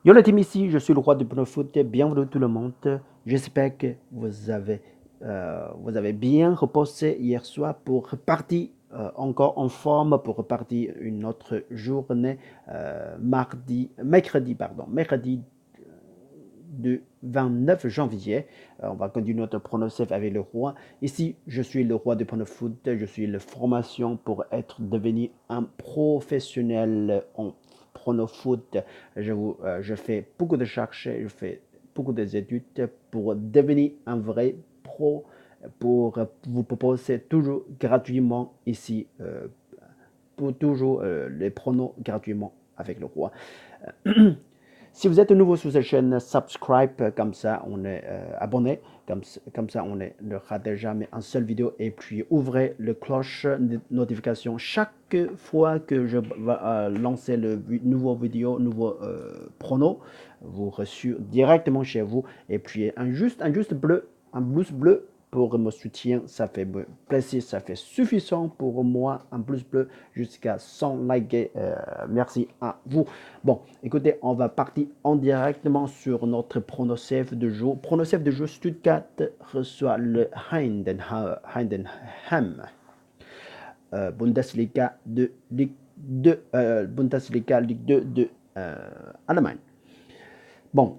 Yo la team ici, je suis le roi du Pôle Foot, bienvenue tout le monde. J'espère que vous avez bien reposé hier soir pour repartir encore en forme pour repartir une autre journée, mercredi du 29 janvier. On va continuer notre pronostic avec le roi. Ici, je suis le roi du Pôle Foot, je suis la formation pour devenir un professionnel en pronofoot. Je fais beaucoup de recherches, je fais beaucoup d'études pour devenir un vrai pro, pour vous proposer toujours gratuitement ici, pour toujours les pronos gratuitement avec le roi. Si vous êtes nouveau sur cette chaîne, subscribe, comme ça on est abonné, comme ça on ne rate jamais une seule vidéo et puis ouvrez le cloche de notification chaque fois que je vais lancer le nouveau vidéo, nouveau prono, vous reçu directement chez vous et puis un juste bleu, un pouce bleu pour me soutien, ça fait plaisir, ça fait suffisant pour moi, un plus bleu jusqu'à 100 likes. Merci à vous. Bon, écoutez, on va partir en directement sur notre pronostic de jour. Pronostic de jour, Stuttgart reçoit le Heidenheim. Bundesliga de Ligue 2, Bundesliga Ligue 2 de Allemagne. Bon,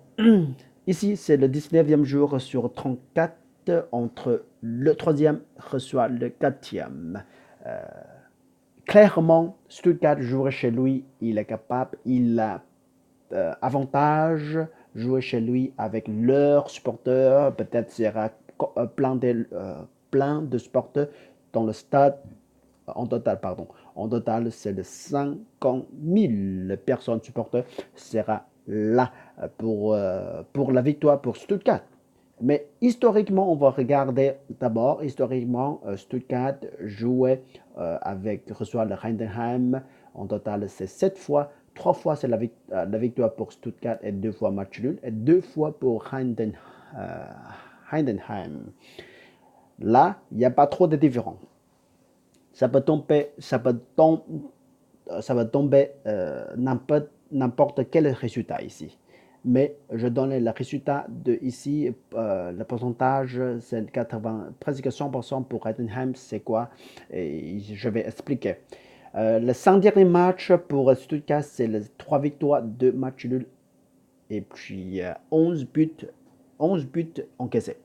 ici c'est le 19e jour sur 34 entre le 3e reçoit le 4e. Clairement, Stuttgart jouerait chez lui, il est capable, il a avantage, jouer chez lui avec leurs supporters, peut-être sera plein de supporters dans le stade. En total, c'est de 50 000 personnes supporters sera là pour la victoire pour Stuttgart. Mais historiquement, on va regarder d'abord, historiquement, Stuttgart jouait reçoit le Heidenheim. En total, c'est 7 fois. 3 fois, c'est la victoire pour Stuttgart et 2 fois match nul. Et 2 fois pour Heidenheim. Là, il n'y a pas trop de différence. Ça peut tomber n'importe quel résultat ici. Mais je donne le résultat de ici, le pourcentage, c'est presque 100% pour Heidenheim, c'est quoi? Et je vais expliquer. Le 5 derniers matchs pour Stuttgart, c'est les 3 victoires, 2 matchs nuls et puis 11 buts encaissés.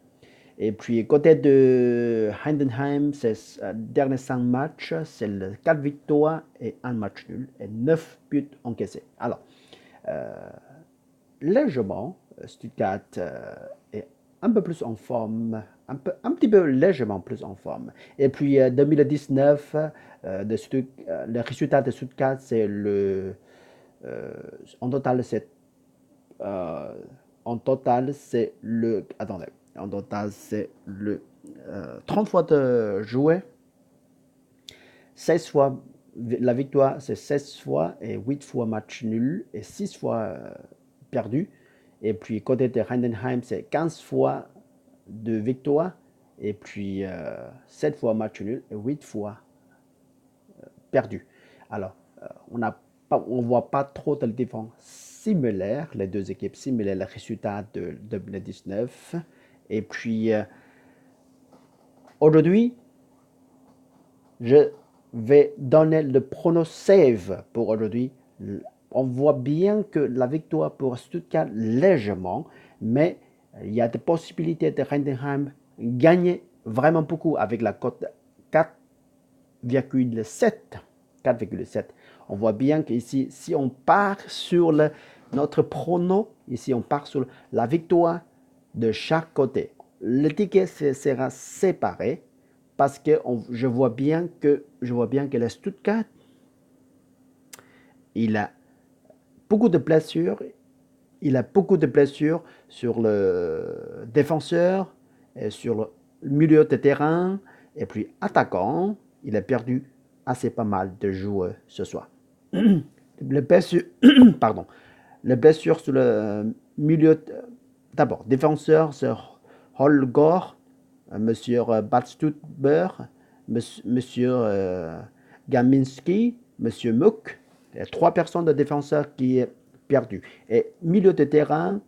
Et puis, côté de Heidenheim, c'est dernier 5 matchs, c'est 4 victoires et 1 match nul et 9 buts encaissés. Alors, légèrement, Stuttgart est un peu plus en forme, un petit peu légèrement plus en forme. Et puis, 2019, le résultat de Stuttgart, c'est en total, c'est le 30 fois de jouer, 16 fois la victoire, c'est 16 fois et 8 fois match nul et 6 fois perdu. Et puis côté de Heidenheim, c'est 15 fois de victoire et puis 7 fois match nul et 8 fois perdu. Alors, on ne voit pas trop de différences similaires, les deux équipes similaires, les résultats de 2019. Et puis, aujourd'hui, je vais donner le pronostic pour aujourd'hui. On voit bien que la victoire pour Stuttgart légèrement, mais il y a des possibilités de Heidenheim gagner vraiment beaucoup avec la cote 4,7. 4,7. On voit bien qu'ici, si on part sur notre prono, ici on part sur la victoire de chaque côté. Le ticket sera séparé parce que je vois bien que le Stuttgart, il a beaucoup de blessures. Il a beaucoup de blessures sur le défenseur, et sur le milieu de terrain et puis attaquant. Il a perdu assez pas mal de joueurs ce soir. Le blessure, pardon, le blessure sur le milieu, d'abord, défenseur, c'est Holgor, monsieur Badstuber, monsieur Gaminski, monsieur Muck. Il y a 3 personnes de défenseurs qui perdu. Et milieu de terrain,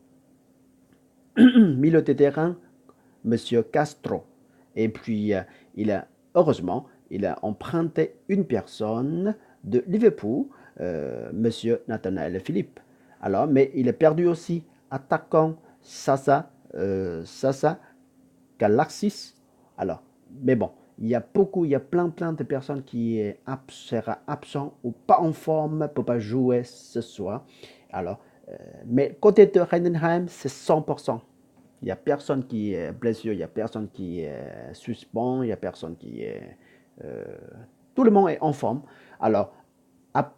milieu de terrain, Monsieur Castro. Et puis, heureusement, il a emprunté une personne de Liverpool, Monsieur Nathanael Philippe. Alors, mais il a perdu aussi attaquant Sasa Galaxis. Alors, mais bon, il y a plein de personnes qui sera absent ou pas en forme pour pas jouer ce soir. Alors, mais côté de Heidenheim, c'est 100%. Il n'y a personne qui est blessé, il n'y a personne qui est suspend, il n'y a personne qui est... euh, tout le monde est en forme. Alors, à,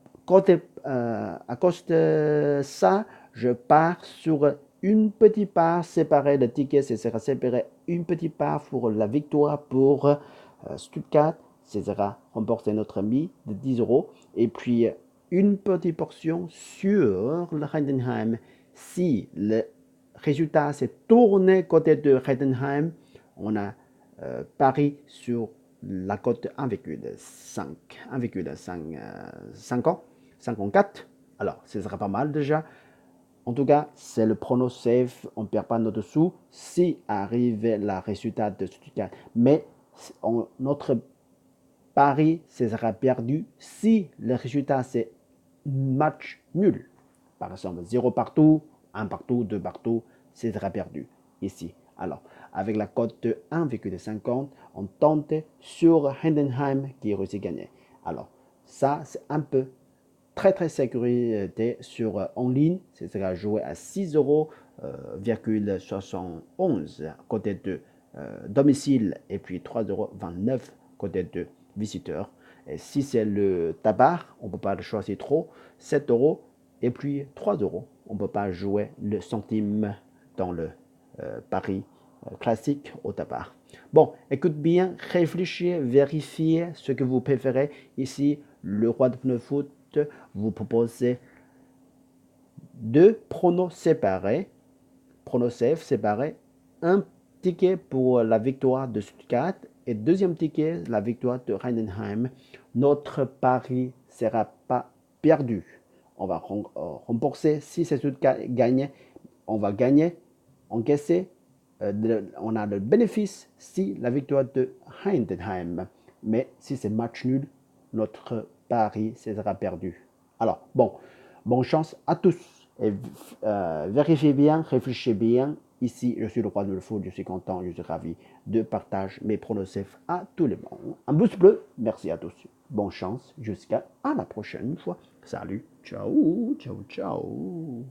à cause de ça, je pars sur une petite part séparée de tickets, ce sera séparé une petite part pour la victoire pour Stuttgart, ce sera remporter notre ami de 10 euros. Et puis, une petite portion sur le Heidenheim. Si le résultat s'est tourné côté de Heidenheim, on a pari sur la cote 1,5, 54. Alors, ce sera pas mal déjà. En tout cas, c'est le prono safe. On ne perd pas notre sous si arrive le résultat de Stuttgart. Mais notre pari sera perdu si le résultat c'est match nul. Par exemple, 0 partout, 1 partout, 2 partout, ce sera perdu ici. Alors, avec la cote de 1,50, on tente sur Heidenheim qui réussit à gagner. Alors, ça, c'est un peu très sécurité sur en ligne. Ce sera joué à 6 euros, 71 côté de domicile et puis 3,29 euros côté de visiteur. Et si c'est le tabac, on ne peut pas le choisir trop, 7 euros et puis 3 euros. On ne peut pas jouer le centime dans le pari classique au tabac. Bon, écoute bien, réfléchissez, vérifiez ce que vous préférez. Ici, le roi de pneu foot vous propose deux pronos séparés, pronos safe séparés, un ticket pour la victoire de Stuttgart et deuxième ticket, la victoire de Heidenheim. Notre pari ne sera pas perdu. On va rembourser si c'est Stuttgart gagne, on va gagner, encaisser. On a le bénéfice si la victoire de Heidenheim. Mais si c'est match nul, notre pari sera perdu. Alors, bon, bonne chance à tous. Et vérifiez bien, réfléchissez bien. Ici, je suis le roi de le foot, je suis content, je suis ravi de partager mes pronostics à tout le monde. Un pouce bleu, merci à tous. Bonne chance, jusqu'à la prochaine fois. Salut, ciao, ciao, ciao.